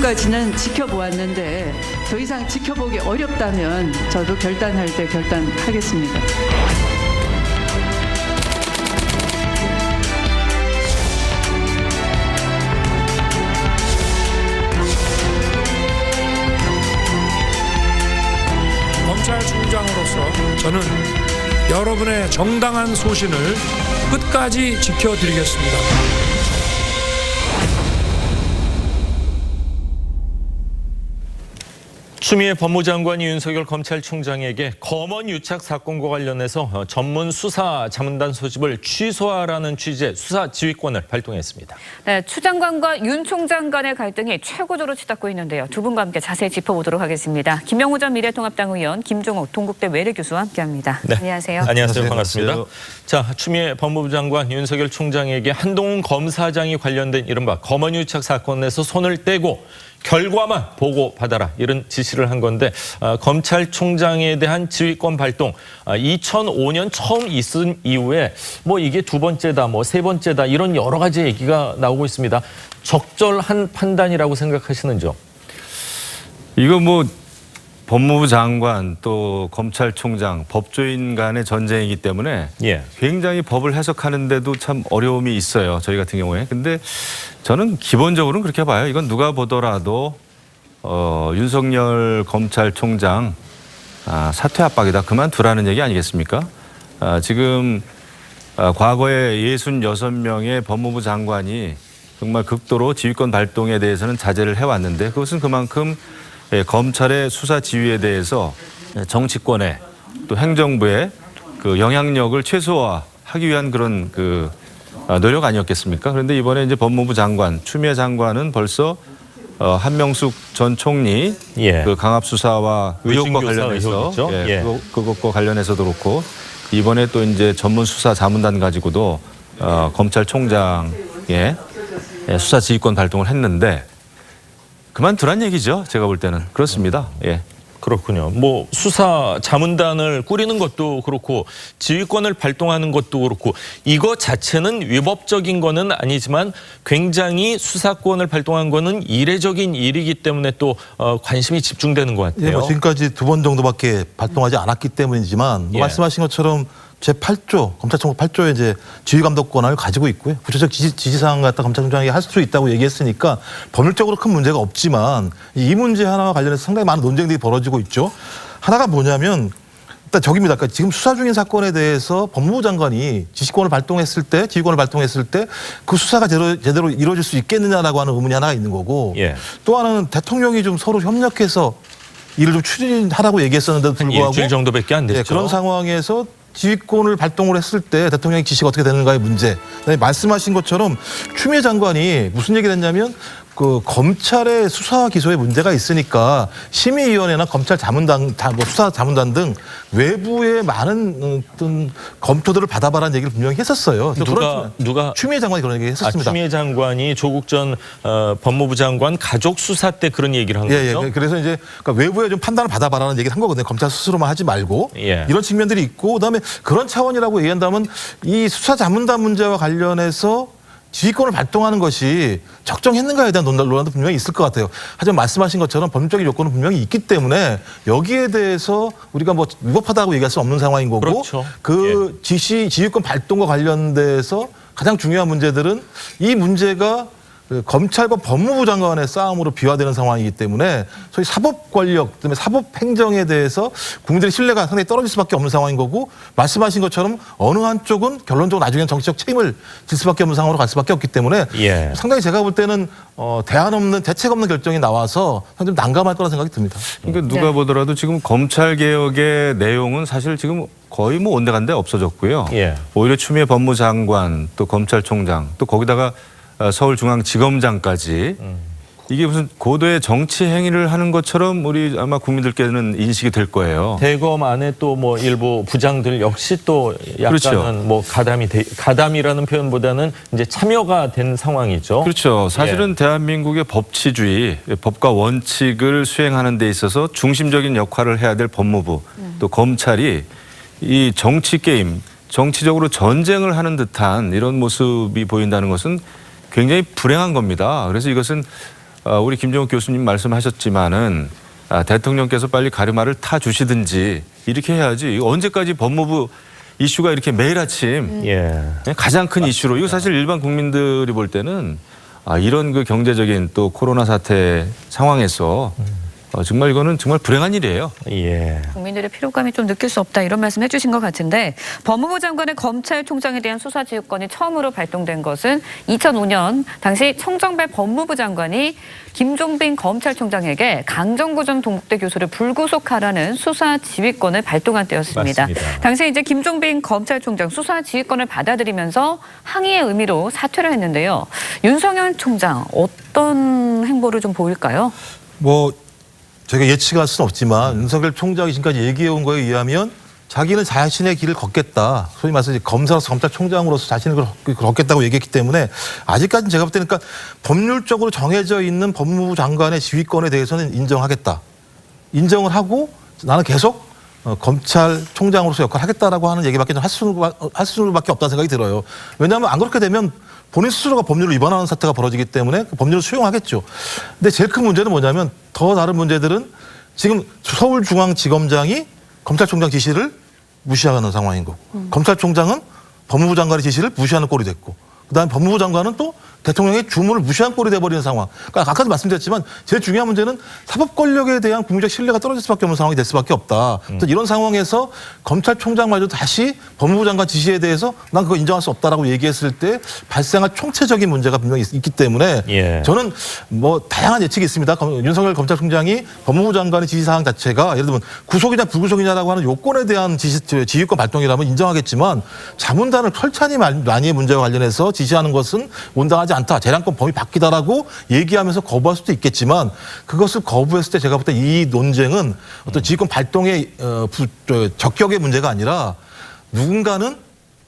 지금까지는 지켜보았는데 더 이상 지켜보기 어렵다면 저도 결단할 때 결단하겠습니다. 검찰총장으로서 저는 여러분의 정당한 소신을 끝까지 지켜드리겠습니다. 추미애 법무장관이 윤석열 검찰총장에게 검언 유착 사건과 관련해서 전문 수사 자문단 소집을 취소하라는 취지의 수사 지휘권을 발동했습니다. 네, 추 장관과 윤 총장 간의 갈등이 최고조로 치닫고 있는데요. 두 분과 함께 자세히 짚어보도록 하겠습니다. 김영우 전 미래통합당 의원, 김종욱 동국대 외래교수와 함께합니다. 네. 안녕하세요. 안녕하세요. 반갑습니다. 안녕하세요. 자, 추미애 법무부 장관 윤석열 총장에게 한동훈 검사장이 관련된 이른바 검언 유착 사건에서 손을 떼고 결과만 보고받아라 이런 지시를 한 건데 검찰총장에 대한 지휘권 발동 2005년 처음 있은 이후에 뭐 이게 두 번째다 뭐 세 번째다 이런 여러 가지 얘기가 나오고 있습니다. 적절한 판단이라고 생각하시는지요? 이거 뭐 법무부 장관 또 검찰총장 법조인 간의 전쟁이기 때문에 예. 굉장히 법을 해석하는데도 참 어려움이 있어요. 저희 같은 경우에. 근데 저는 기본적으로는 그렇게 봐요. 이건 누가 보더라도 윤석열 검찰총장 사퇴 압박이다. 그만두라는 얘기 아니겠습니까? 지금 과거에 66명의 법무부 장관이 정말 극도로 지휘권 발동에 대해서는 자제를 해왔는데 그것은 그만큼 검찰의 수사 지휘에 대해서 정치권의 또 행정부의 그 영향력을 최소화하기 위한 그런 그 노력 아니었겠습니까? 그런데 이번에 이제 법무부 장관, 추미애 장관은 벌써 한명숙 전 총리 예. 그 강압 수사와 의혹과 의중교사 관련해서 의혹이죠? 예. 그것과 관련해서도 그렇고 이번에 또 이제 전문 수사 자문단 가지고도 검찰총장의 수사 지휘권 발동을 했는데 그만두란 얘기죠. 제가 볼 때는 그렇습니다. 예. 그렇군요. 뭐 수사 자문단을 꾸리는 것도 그렇고 지휘권을 발동하는 것도 그렇고 이거 자체는 위법적인 거는 아니지만 굉장히 수사권을 발동한 거는 이례적인 일이기 때문에 또 관심이 집중되는 것 같아요. 예, 뭐 지금까지 두 번 정도밖에 발동하지 않았기 때문이지만 예. 말씀하신 것처럼 제8조 검찰총장 8조의 이제 지휘감독권을 가지고 있고요. 구체적 지시사항 갖다 검찰총장이 할 수 있다고 얘기했으니까 법률적으로 큰 문제가 없지만 이 문제 하나와 관련해서 상당히 많은 논쟁들이 벌어지고 있죠. 하나가 뭐냐면 일단 저기입니다. 그러니까 지금 수사 중인 사건에 대해서 법무부 장관이 지휘권을 발동했을 때 그 수사가 제대로 이루어질 수 있겠느냐라고 하는 의문이 하나가 있는 거고 예. 또 하나는 대통령이 좀 서로 협력해서 일을 좀 추진하라고 얘기했었는데도 불구하고 일주일 정도밖에 안 됐죠. 네, 그런 상황에서 지휘권을 발동을 했을 때 대통령의 지시가 어떻게 되는가의 문제. 그다음에 말씀하신 것처럼 추미애 장관이 무슨 얘기를 했냐면 그 검찰의 수사와 기소에 문제가 있으니까 심의위원회나 검찰 자문단, 뭐 수사 자문단 등 외부의 많은 어떤 검토들을 받아봐라는 얘기를 분명히 했었어요. 누가 추미애 장관이 그런 얘기 했었습니다. 추미애 장관이 조국 전 법무부 장관 가족 수사 때 그런 얘기를 한 거죠. 예. 그래서 이제 그러니까 외부의 좀 판단을 받아봐라는 얘기를 한 거거든요. 검찰 스스로만 하지 말고 예. 이런 측면들이 있고 그다음에 그런 차원이라고 얘기한다면 이 수사 자문단 문제와 관련해서 지휘권을 발동하는 것이 적정했는가에 대한 논란도 분명히 있을 것 같아요. 하지만 말씀하신 것처럼 법률적인 요건은 분명히 있기 때문에 여기에 대해서 우리가 뭐 위법하다고 얘기할 수 없는 상황인 거고 그렇죠. 그 지휘권 발동과 관련돼서 가장 중요한 문제들은 이 문제가 그 검찰과 법무부 장관의 싸움으로 비화되는 상황이기 때문에 소위 사법 권력, 그다음에 사법 행정에 대해서 국민들의 신뢰가 상당히 떨어질 수밖에 없는 상황인 거고 말씀하신 것처럼 어느 한쪽은 결론적으로 나중에는 정치적 책임을 질 수밖에 없는 상황으로 갈 수밖에 없기 때문에 예. 상당히 제가 볼 때는 대안 없는 대책 없는 결정이 나와서 상당히 좀 난감할 거라 생각이 듭니다. 그러니까 누가 보더라도 지금 검찰 개혁의 내용은 사실 지금 거의 뭐 온데간데 없어졌고요. 예. 오히려 추미애 법무장관 또 검찰총장 또 거기다가 서울중앙지검장까지 이게 무슨 고도의 정치 행위를 하는 것처럼 우리 아마 국민들께는 인식이 될 거예요. 대검 안에 또 뭐 일부 부장들 역시 또 약간은 그렇죠. 뭐 가담이라는 표현보다는 이제 참여가 된 상황이죠. 그렇죠. 사실은 대한민국의 법치주의, 법과 원칙을 수행하는 데 있어서 중심적인 역할을 해야 될 법무부 또 검찰이 이 정치 게임, 정치적으로 전쟁을 하는 듯한 이런 모습이 보인다는 것은 굉장히 불행한 겁니다. 그래서 이것은 우리 김종욱 교수님 말씀하셨지만은 대통령께서 빨리 가르마를 타 주시든지 이렇게 해야지. 이거 언제까지 법무부 이슈가 이렇게 매일 아침 예. 가장 큰 이슈로 이거 사실 일반 국민들이 볼 때는 이런 그 경제적인 또 코로나 사태 상황에서 정말 이거는 정말 불행한 일이에요. 예. 국민들의 피로감이 좀 느낄 수 없다 이런 말씀 해주신 것 같은데 법무부 장관의 검찰총장에 대한 수사지휘권이 처음으로 발동된 것은 2005년 당시 청정배 법무부 장관이 김종빈 검찰총장에게 강정구 전 동국대 교수를 불구속하라는 수사지휘권을 발동한 때였습니다. 맞습니다. 당시 이제 김종빈 검찰총장 수사지휘권을 받아들이면서 항의의 의미로 사퇴를 했는데요. 윤석열 총장 어떤 행보를 좀 보일까요? 뭐 저희가 예측할 수는 없지만 윤석열 총장이 지금까지 얘기해온 거에 의하면 자기는 자신의 길을 걷겠다. 소위 말해서 검사로서 검찰총장으로서 자신의 길을 걷겠다고 얘기했기 때문에 아직까지는 제가 볼 때는 그러니까 법률적으로 정해져 있는 법무부 장관의 지휘권에 대해서는 인정하겠다. 인정을 하고 나는 계속 검찰총장으로서 역할을 하겠다라고 하는 얘기밖에 할 수밖에 없다는 생각이 들어요. 왜냐하면 안 그렇게 되면 본인 스스로가 법률을 위반하는 사태가 벌어지기 때문에 법률을 수용하겠죠. 근데 제일 큰 문제는 뭐냐면 더 다른 문제들은 지금 서울중앙지검장이 검찰총장 지시를 무시하는 상황인 거고 검찰총장은 법무부 장관의 지시를 무시하는 꼴이 됐고 그다음에 법무부 장관은 또 대통령의 주문을 무시한 꼴이 돼버리는 상황. 그러니까 아까도 말씀드렸지만 제일 중요한 문제는 사법 권력에 대한 국민적 신뢰가 떨어질 수밖에 없는 상황이 될 수밖에 없다. 이런 상황에서 검찰총장마저 다시 법무부 장관 지시에 대해서 난 그거 인정할 수 없다라고 얘기했을 때 발생할 총체적인 문제가 분명히 있기 때문에 예. 저는 뭐 다양한 예측이 있습니다. 윤석열 검찰총장이 법무부 장관의 지시사항 자체가 예를 들면 구속이냐 불구속이냐라고 하는 요건에 대한 지휘권 발동이라면 인정하겠지만 자문단을 철저히 많이의 문제와 관련해서 지시하는 것은 온당하지 않다. 재량권 범위 바뀌다라고 얘기하면서 거부할 수도 있겠지만 그것을 거부했을 때 제가 볼 때 이 논쟁은 어떤 지휘권 발동의 적격의 문제가 아니라 누군가는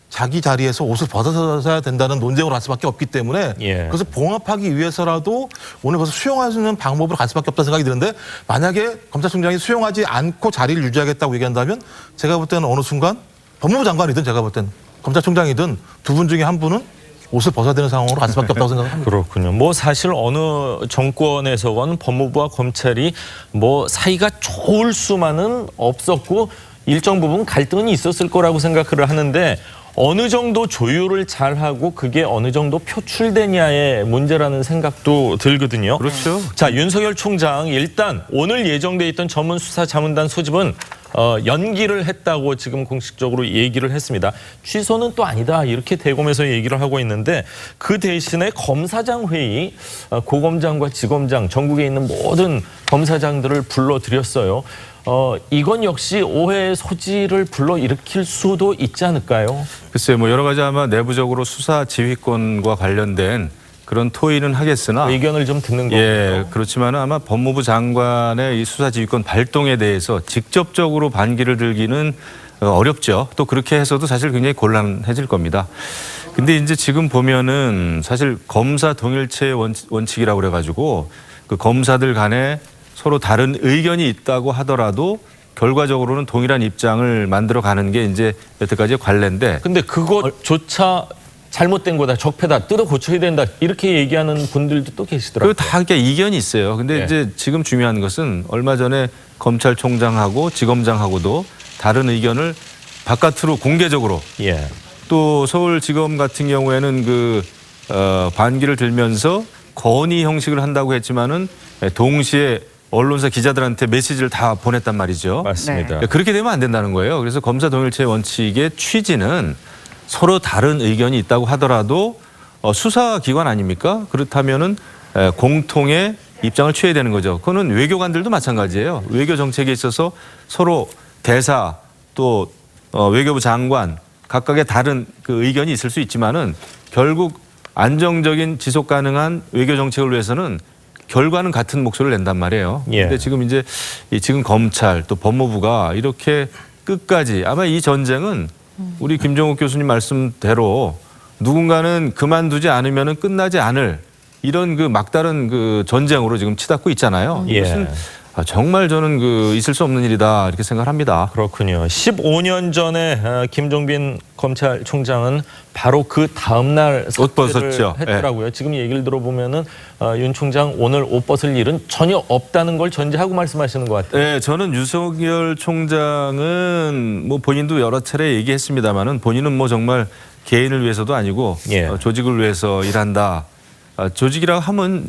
자기 자리에서 옷을 벗어서야 된다는 논쟁으로 갈 수밖에 없기 때문에 예. 그것을 봉합하기 위해서라도 오늘 그것을 수용할 수 있는 방법으로 갈 수밖에 없다는 생각이 드는데 만약에 검찰총장이 수용하지 않고 자리를 유지하겠다고 얘기한다면 제가 볼 때는 어느 순간 법무부 장관이든 제가 볼 때는 검찰총장이든 두 분 중에 한 분은 옷을 벗어야 되는 상황으로 갈 수밖에 없다고 생각합니다. 그렇군요. 뭐 사실 어느 정권에서건 법무부와 검찰이 뭐 사이가 좋을 수만은 없었고 일정 부분 갈등은 있었을 거라고 생각을 하는데 어느 정도 조율을 잘하고 그게 어느 정도 표출되냐의 문제라는 생각도 들거든요. 그렇죠. 자, 윤석열 총장 일단 오늘 예정돼 있던 전문 수사 자문단 소집은 연기를 했다고 지금 공식적으로 얘기를 했습니다. 취소는 또 아니다 이렇게 대검에서 얘기를 하고 있는데 그 대신에 검사장 회의 고검장과 지검장 전국에 있는 모든 검사장들을 불러들였어요. 이건 역시 오해의 소지를 불러일으킬 수도 있지 않을까요? 글쎄요, 뭐 여러 가지 아마 내부적으로 수사 지휘권과 관련된 그런 토의는 하겠으나 의견을 좀 듣는 거군요. 예, 그렇지만 아마 법무부 장관의 이 수사 지휘권 발동에 대해서 직접적으로 반기를 들기는 어렵죠. 또 그렇게 해서도 사실 굉장히 곤란해질 겁니다. 근데 이제 지금 보면은 사실 검사 동일체 원칙이라고 그래가지고 그 검사들 간에 서로 다른 의견이 있다고 하더라도 결과적으로는 동일한 입장을 만들어 가는 게 이제 여태까지의 관례인데 근데 그것조차 잘못된 거다, 적폐다, 뜯어 고쳐야 된다 이렇게 얘기하는 분들도 또 계시더라고요. 그 다 이견이 있어요. 근데 예. 이제 지금 중요한 것은 얼마 전에 검찰총장하고 지검장하고도 다른 의견을 바깥으로 공개적으로 예. 또 서울지검 같은 경우에는 그 반기를 들면서 건의 형식을 한다고 했지만은 동시에 언론사 기자들한테 메시지를 다 보냈단 말이죠. 맞습니다. 그렇게 되면 안 된다는 거예요. 그래서 검사 동일체 원칙의 취지는 서로 다른 의견이 있다고 하더라도 수사기관 아닙니까? 그렇다면은 공통의 입장을 취해야 되는 거죠. 그거는 외교관들도 마찬가지예요. 외교 정책에 있어서 서로 대사 또 외교부 장관 각각의 다른 그 의견이 있을 수 있지만은 결국 안정적인 지속 가능한 외교 정책을 위해서는 결과는 같은 목소리를 낸단 말이에요. 예. 근데 지금 이제 지금 검찰 또 법무부가 이렇게 끝까지 아마 이 전쟁은 우리 김종욱 교수님 말씀대로 누군가는 그만두지 않으면은 끝나지 않을 이런 그 막다른 그 전쟁으로 지금 치닫고 있잖아요. 예. 이것은 정말 저는 있을 수 없는 일이다 이렇게 생각합니다. 그렇군요. 15년 전에 김종빈 검찰총장은 바로 그 다음 날 옷 벗었죠. 했더라고요. 지금 얘기를 들어보면은 윤 총장 오늘 옷 벗을 일은 전혀 없다는 걸 전제하고 말씀하시는 것 같아요. 네, 저는 윤석열 총장은 뭐 본인도 여러 차례 얘기했습니다만은 본인은 뭐 정말 개인을 위해서도 아니고 예. 조직을 위해서 일한다. 조직이라고 하면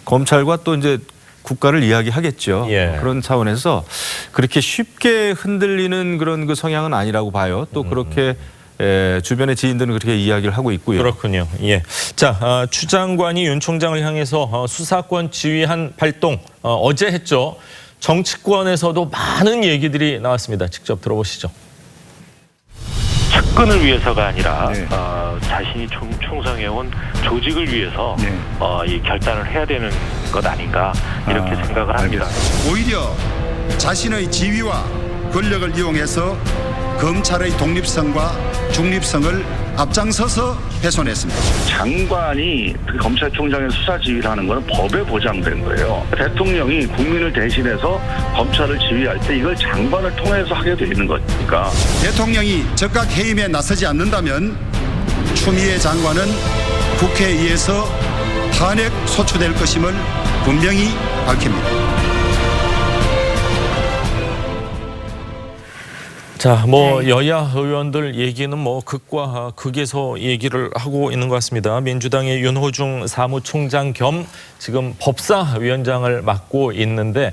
검찰과 또 이제 국가를 이야기하겠죠. 예. 그런 차원에서 그렇게 쉽게 흔들리는 그런 그 성향은 아니라고 봐요. 또 그렇게 주변의 지인들은 그렇게 이야기를 하고 있고요. 그렇군요. 예. 자, 추 장관이 윤 총장을 향해서 수사권 지휘한 발동 어제 했죠. 정치권에서도 많은 얘기들이 나왔습니다. 직접 들어보시죠. 측근을 위해서가 아니라 자신이 충성해온 조직을 위해서 이 결단을 해야 되는 것 아닌가 이렇게 생각을 합니다. 오히려 자신의 지위와 권력을 이용해서 검찰의 독립성과 중립성을 앞장서서 훼손했습니다. 장관이 검찰총장의 수사 지휘를 하는 것은 법에 보장된 거예요. 대통령이 국민을 대신해서 검찰을 지휘할 때 이걸 장관을 통해서 하게 돼 있는 거니까. 대통령이 적각 해임에 나서지 않는다면 추미애 장관은 국회에 의해서 탄핵 소추될 것임을 분명히 밝힙니다. 자, 뭐 여야 의원들 얘기는 뭐 극과 극에서 얘기를 하고 있는 것 같습니다. 민주당의 윤호중 사무총장 겸 지금 법사위원장을 맡고 있는데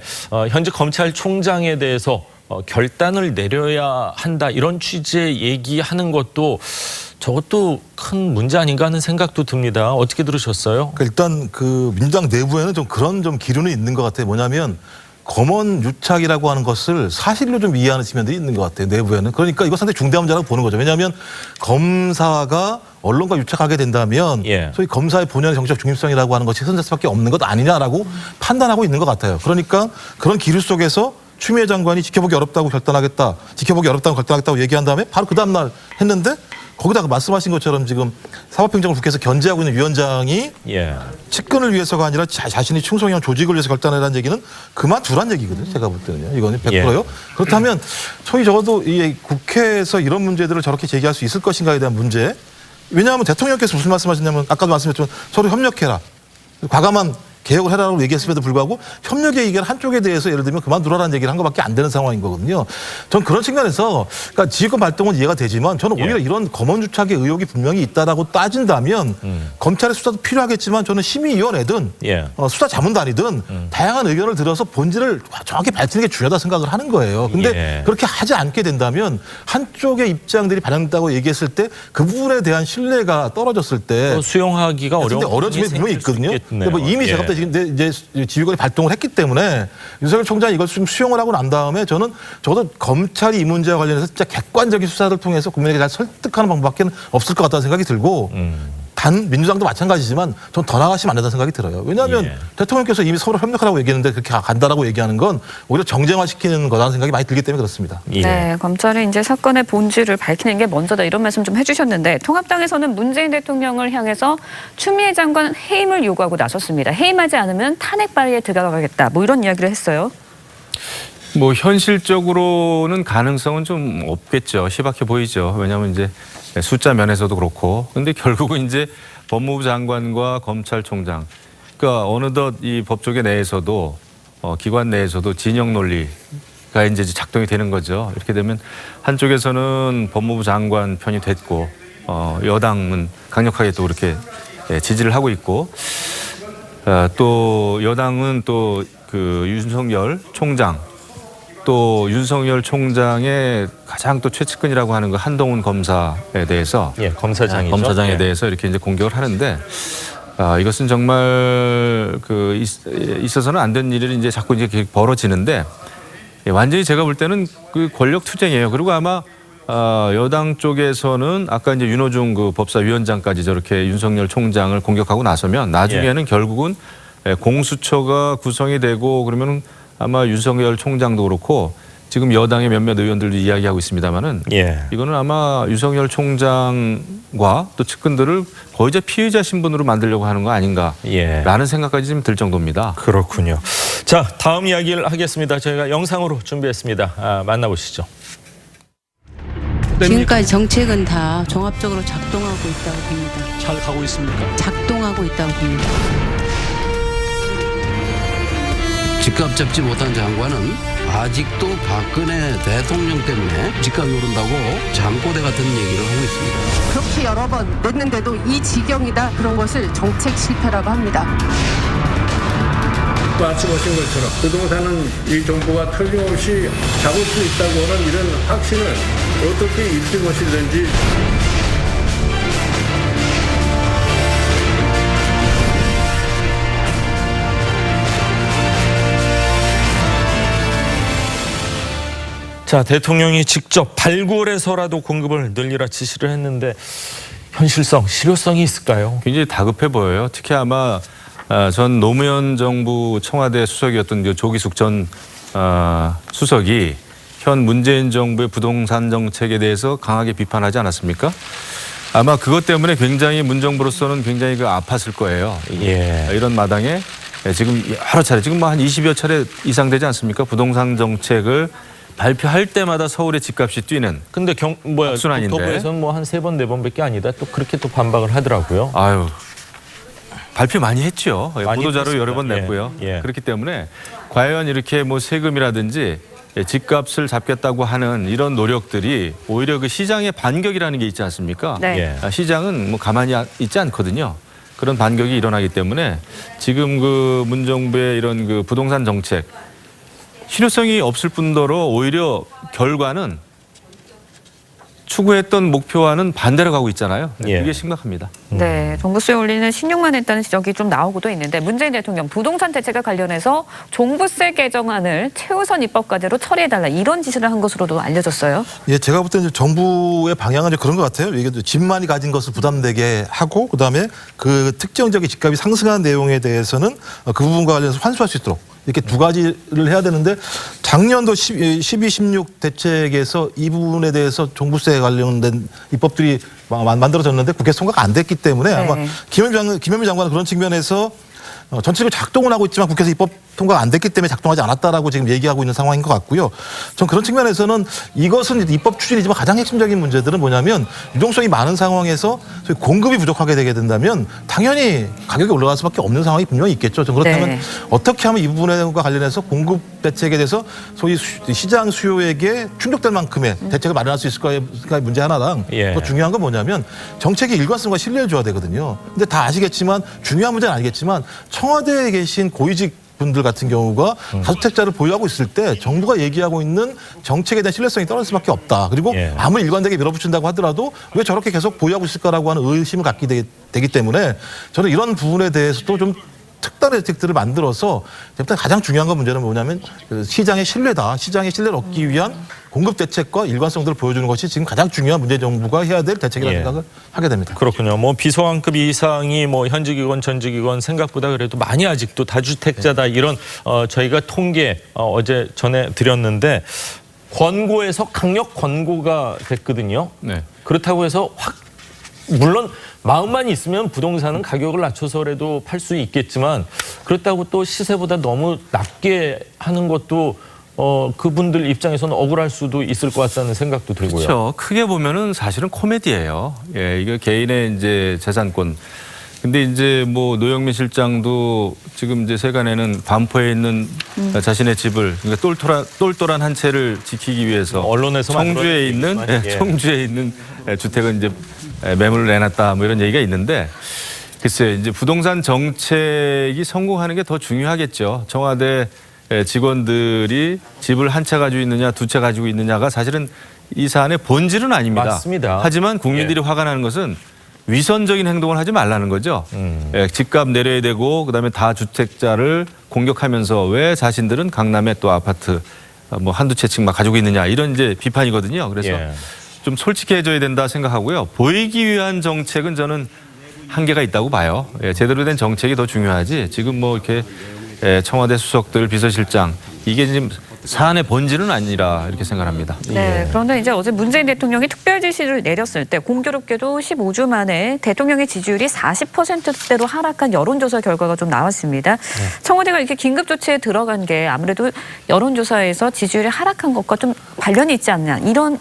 현재 검찰총장에 대해서 결단을 내려야 한다 이런 취지의 얘기하는 것도 저것도 큰 문제 아닌가 하는 생각도 듭니다. 어떻게 들으셨어요? 그러니까 일단 그 민주당 내부에는 좀 그런 좀 기류는 있는 것 같아요. 뭐냐면 검언 유착이라고 하는 것을 사실로 좀 이해하는 측면들이 있는 것 같아요. 내부에는. 그러니까 이거 상당히 중대한 문제라고 보는 거죠. 왜냐하면 검사가 언론과 유착하게 된다면 소위 검사의 본연의 정치적 중립성이라고 하는 것이 훼손될 수밖에 없는 것 아니냐라고 판단하고 있는 것 같아요. 그러니까 그런 기류 속에서 추미애 장관이 지켜보기 어렵다고 결단하겠다고 얘기한 다음에 바로 그 다음 날 했는데 거기다가 말씀하신 것처럼 지금 사법행정을 국회에서 견제하고 있는 위원장이 측근을 위해서가 아니라 자신이 충성한 조직을 위해서 결단하라는 얘기는 그만두란 얘기거든요. 제가 볼 때는요. 이거는 100%요. 그렇다면 소위 적어도 이 국회에서 이런 문제들을 저렇게 제기할 수 있을 것인가에 대한 문제. 왜냐하면 대통령께서 무슨 말씀하셨냐면 아까도 말씀했지만 서로 협력해라. 과감한 개혁을 해라라고 얘기했음에도 불구하고 협력의 의견 한쪽에 대해서 예를 들면 그만두라는 얘기를 한 것밖에 안 되는 상황인 거거든요. 전 그런 측면에서 그러니까 지휘권 발동은 이해가 되지만 저는 오히려 이런 검언유착의 의혹이 분명히 있다라고 따진다면 검찰의 수사도 필요하겠지만 저는 심의위원회든 수사자문단이든 다양한 의견을 들어서 본질을 정확히 밝히는 게 중요하다 생각을 하는 거예요. 근데 그렇게 하지 않게 된다면 한쪽의 입장들이 반영된다고 얘기했을 때 그 부분에 대한 신뢰가 떨어졌을 때 수용하기가 어려운 점이 분명히 있거든요. 근데 뭐 이미 제가 볼 때 이제 지휘권이 발동을 했기 때문에 윤석열 총장이 이걸 좀 수용을 하고 난 다음에 저는 적어도 검찰이 이 문제와 관련해서 진짜 객관적인 수사를 통해서 국민에게 잘 설득하는 방법밖에 없을 것 같다는 생각이 들고 단 민주당도 마찬가지지만 전 더 나가시면 안 된다는 생각이 들어요. 왜냐하면 대통령께서 이미 서로 협력하라고 얘기했는데 그렇게 간다라고 얘기하는 건 오히려 정쟁화시키는 거라는 생각이 많이 들기 때문에 그렇습니다. 네, 검찰이 이제 사건의 본질을 밝히는 게 먼저다 이런 말씀 좀 해주셨는데 통합당에서는 문재인 대통령을 향해서 추미애 장관 해임을 요구하고 나섰습니다. 해임하지 않으면 탄핵 발의에 들어가겠다. 뭐 이런 이야기를 했어요. 뭐 현실적으로는 가능성은 좀 없겠죠. 희박해 보이죠. 왜냐하면 이제 숫자 면에서도 그렇고. 근데 결국은 이제 법무부 장관과 검찰총장, 그러니까 어느덧 이 법조계 내에서도 기관 내에서도 진영 논리가 이제 작동이 되는 거죠. 이렇게 되면 한쪽에서는 법무부 장관 편이 됐고 여당은 강력하게 또 이렇게 지지를 하고 있고 또 여당은 또 그 윤석열 총장 또 윤석열 총장의 가장 또 최측근이라고 하는 그 한동훈 검사에 대해서 검사장이죠. 검사장에 대해서 이렇게 이제 공격을 하는데 이것은 정말 그 있어서는 안 된 일이 이제 자꾸 이제 벌어지는데 완전히 제가 볼 때는 그 권력 투쟁이에요. 그리고 아마 여당 쪽에서는 아까 이제 윤호중 그 법사위원장까지 저렇게 윤석열 총장을 공격하고 나서면 나중에는 결국은 공수처가 구성이 되고 그러면 아마 윤석열 총장도 그렇고 지금 여당의 몇몇 의원들도 이야기하고 있습니다만은 이거는 아마 윤석열 총장과 또 측근들을 거의 이제 피의자 신분으로 만들려고 하는 거 아닌가라는 생각까지 좀 들 정도입니다. 그렇군요. 자, 다음 이야기를 하겠습니다. 저희가 영상으로 준비했습니다. 만나보시죠. 지금까지 정책은 다 종합적으로 작동하고 있다고 봅니다. 잘 가고 있습니까? 작동하고 있다고 봅니다. 집값 잡지 못한 장관은 아직도 박근혜 대통령 때문에 집값이 오른다고 잠꼬대 같은 얘기를 하고 있습니다. 그렇게 여러 번 냈는데도 이 지경이다 그런 것을 정책 실패라고 합니다. 말씀하신 것처럼 부동산은 이 정부가 틀림없이 잡을 수 있다고 하는 이런 확신을 어떻게 잊지 것이든지 자, 대통령이 직접 발굴해서라도 공급을 늘리라 지시를 했는데 현실성, 실효성이 있을까요? 굉장히 다급해 보여요. 특히 아마 전 노무현 정부 청와대 수석이었던 조기숙 전 수석이 현 문재인 정부의 부동산 정책에 대해서 강하게 비판하지 않았습니까? 아마 그것 때문에 굉장히 문 정부로서는 굉장히 아팠을 거예요. 예. 이런 마당에 지금 여러 차례, 지금 뭐 한 20여 차례 이상 되지 않습니까? 부동산 정책을 발표할 때마다 서울의 집값이 뛰는. 근데 순환인데. 국토부에서는 뭐 한 3번, 4번밖에 아니다. 또 그렇게 또 반박을 하더라고요. 아유. 발표 많이 했죠. 많이 보도자료 여러 번 했습니다. 냈고요. 예. 그렇기 때문에 과연 이렇게 뭐 세금이라든지 집값을 잡겠다고 하는 이런 노력들이 오히려 그 시장의 반격이라는 게 있지 않습니까? 네. 시장은 뭐 가만히 있지 않거든요. 그런 반격이 일어나기 때문에 지금 그 문정부의 이런 그 부동산 정책 실효성이 없을 뿐더러 오히려 결과는 추구했던 목표와는 반대로 가고 있잖아요. 예. 이게 심각합니다. 네, 종부세에 올리는 신용만 했다는 지적이 좀 나오고도 있는데 문재인 대통령 부동산 대책과 관련해서 종부세 개정안을 최우선 입법과제로 처리해달라 이런 지시를 한 것으로도 알려졌어요. 예, 제가 볼 때는 정부의 방향은 그런 것 같아요. 이게 집만이 가진 것을 부담되게 하고 그다음에 그 특정적인 집값이 상승한 내용에 대해서는 그 부분과 관련해서 환수할 수 있도록 이렇게 두 가지를 해야 되는데 작년도 12, 16 대책에서 이 부분에 대해서 종부세 관련된 입법들이 만들어졌는데 국회 통과가 안 됐기 때문에 아마 김현미 장관은 그런 측면에서 전체적으로 작동은 하고 있지만 국회에서 입법 통과가 안 됐기 때문에 작동하지 않았다라고 지금 얘기하고 있는 상황인 것 같고요. 전 그런 측면에서는 이것은 입법 추진이지만 가장 핵심적인 문제들은 뭐냐면 유동성이 많은 상황에서 공급이 부족하게 되게 된다면 당연히 가격이 올라갈 수밖에 없는 상황이 분명히 있겠죠. 전 그렇다면 네. 어떻게 하면 이 부분과 관련해서 공급 대책에 대해서 소위 시장 수요에게 충족될 만큼의 대책을 마련할 수 있을까의 문제 하나랑 예. 더 중요한 건 뭐냐면 정책의 일관성과 신뢰를 줘야 되거든요. 근데 다 아시겠지만 중요한 문제는 알겠지만 청와대에 계신 고위직 분들 같은 경우가 다주택자를 보유하고 있을 때 정부가 얘기하고 있는 정책에 대한 신뢰성이 떨어질 수밖에 없다. 그리고 예. 아무리 일관되게 밀어붙인다고 하더라도 왜 저렇게 계속 보유하고 있을까라고 하는 의심을 갖게 되기 때문에 저는 이런 부분에 대해서도 좀 특단의 대책들을 만들어서 일단 가장 중요한 건 문제는 뭐냐면 시장의 신뢰다. 시장의 신뢰를 얻기 위한 공급 대책과 일관성들을 보여주는 것이 지금 가장 중요한 문재인 정부가 해야 될 대책이라는 예. 생각을 하게 됩니다. 그렇군요. 뭐 비서관급 이상이 뭐 현직이건 전직이건 생각보다 그래도 많이 아직도 다주택자다 이런 저희가 통계 어제 전해 드렸는데 권고에서 강력 권고가 됐거든요. 네. 그렇다고 해서 물론 마음만 있으면 부동산은 가격을 낮춰서라도 팔 수 있겠지만 그렇다고 또 시세보다 너무 낮게 하는 것도 그분들 입장에서는 억울할 수도 있을 것 같다는 생각도 들고요. 그렇죠. 크게 보면은 사실은 코미디예요. 예, 이거 개인의 이제 재산권. 근데 이제 뭐 노영민 실장도 지금 이제 세간에는 반포에 있는 자신의 집을 그러니까 똘똘한 한 채를 지키기 위해서 언론에서 청주에 있는 청주에 있는 주택은 이제 매물을 내놨다 뭐 이런 얘기가 있는데 글쎄요 이제 부동산 정책이 성공하는 게 더 중요하겠죠. 청와대 직원들이 집을 한 채 가지고 있느냐 두 채 가지고 있느냐가 사실은 이 사안의 본질은 아닙니다. 맞습니다. 하지만 국민들이 화가 나는 것은 위선적인 행동을 하지 말라는 거죠. 집값 내려야 되고 그다음에 다주택자를 공격하면서 왜 자신들은 강남에 또 아파트 뭐 한두 채씩 막 가지고 있느냐 이런 이제 비판이거든요. 그래서 좀 솔직해져야 된다 생각하고요. 보이기 위한 정책은 저는 한계가 있다고 봐요. 제대로 된 정책이 더 중요하지. 지금 뭐 이렇게 청와대 수석들, 비서실장 이게 지금 사안의 본질은 아니라 이렇게 생각합니다. 네, 그런데 이제 어제 문재인 대통령이 특별 지시를 내렸을 때 공교롭게도 15주 만에 대통령의 지지율이 40%대로 하락한 여론조사 결과가 좀 나왔습니다. 청와대가 이렇게 긴급 조치에 들어간 게 아무래도 여론조사에서 지지율이 하락한 것과 좀 관련이 있지 않냐 이런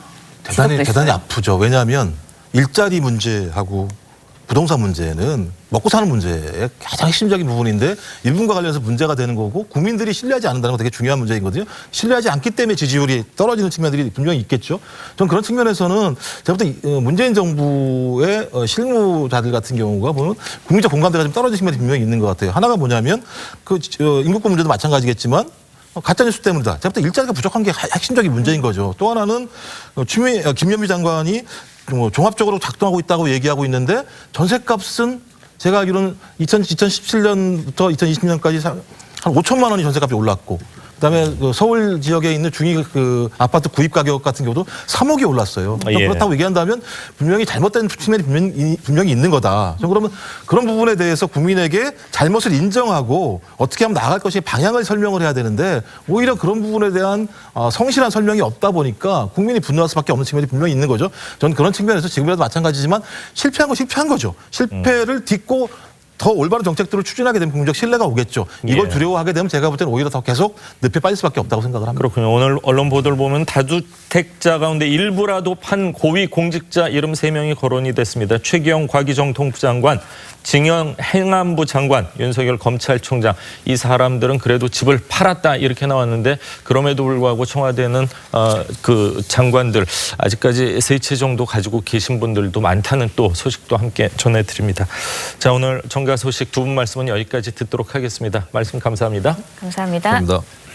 지적도 대단히 있어요. 아프죠. 왜냐하면 일자리 문제하고 부동산 문제는 먹고 사는 문제의 가장 핵심적인 부분인데 이 부분과 관련해서 문제가 되는 거고 국민들이 신뢰하지 않는다는 건 되게 중요한 문제이거든요. 신뢰하지 않기 때문에 지지율이 떨어지는 측면들이 분명히 있겠죠. 저는 그런 측면에서는 제가 볼 때 문재인 정부의 실무자들 같은 경우가 보면 국민적 공감대가 좀 떨어지는 측면이 분명히 있는 것 같아요. 하나가 뭐냐면 그 인구권 문제도 마찬가지겠지만 가짜뉴스 때문이다. 제가 볼 때 일자리가 부족한 게 핵심적인 문제인 거죠. 또 하나는 김현미 장관이 종합적으로 작동하고 있다고 얘기하고 있는데 전셋값은 제가 알기로는 2017년부터 2020년까지 한 5천만 원이 전셋값이 올랐고 그다음에 그 서울 지역에 있는 중위 그 아파트 구입 가격 같은 경우도 3억이 올랐어요. 그렇다고 얘기한다면 분명히 잘못된 측면이 분명히 있는 거다. 그러면 그런 부분에 대해서 국민에게 잘못을 인정하고 어떻게 하면 나아갈 것이 방향을 설명을 해야 되는데 오히려 그런 부분에 대한 성실한 설명이 없다 보니까 국민이 분노할 수밖에 없는 측면이 분명히 있는 거죠. 저는 그런 측면에서 지금이라도 마찬가지지만 실패한 건 실패한 거죠. 실패를 딛고 더 올바른 정책들을 추진하게 되면 국민적 신뢰가 오겠죠. 이걸 두려워하게 되면 제가 볼 때는 오히려 더 계속 늪에 빠질 수밖에 없다고 생각을 합니다. 그렇군요. 오늘 언론 보도를 보면 다주택자 가운데 일부라도 판 고위 공직자 이름 3명이 거론이 됐습니다. 최기영 과기정통부 장관, 징영 행안부 장관, 윤석열 검찰총장. 이 사람들은 그래도 집을 팔았다 이렇게 나왔는데 그럼에도 불구하고 청와대는 그 장관들 아직까지 3채 정도 가지고 계신 분들도 많다는 또 소식도 함께 전해드립니다. 자, 오늘 정가 소식 두 분 말씀은 여기까지 듣도록 하겠습니다. 말씀 감사합니다. 감사합니다. 감사합니다.